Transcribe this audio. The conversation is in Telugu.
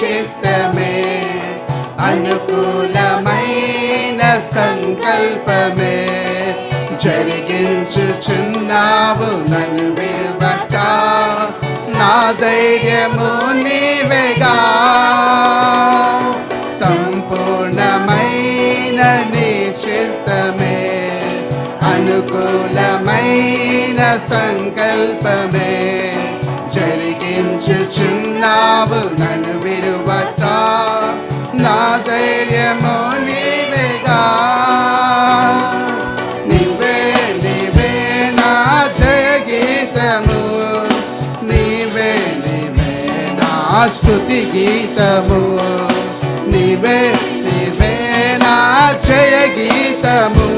చిత్తమే, అనుకూలమైన సంకల్పమే జరిగించుచున్నావు నన్ను విడువక. నా ధైర్యము నీవేగా, సంపూర్ణమైన నీ చిత్తమే, అనుకూలమైన సంకల్పమే జరిగించుచున్నావు నన్ను విడువక. నా ధైర్యము నీవేగా, నీవే నీవే నా జయ గీతము, నీవే నీవే నా స్తుతి గీతము, నీవే నీవే నా జయ గీతము,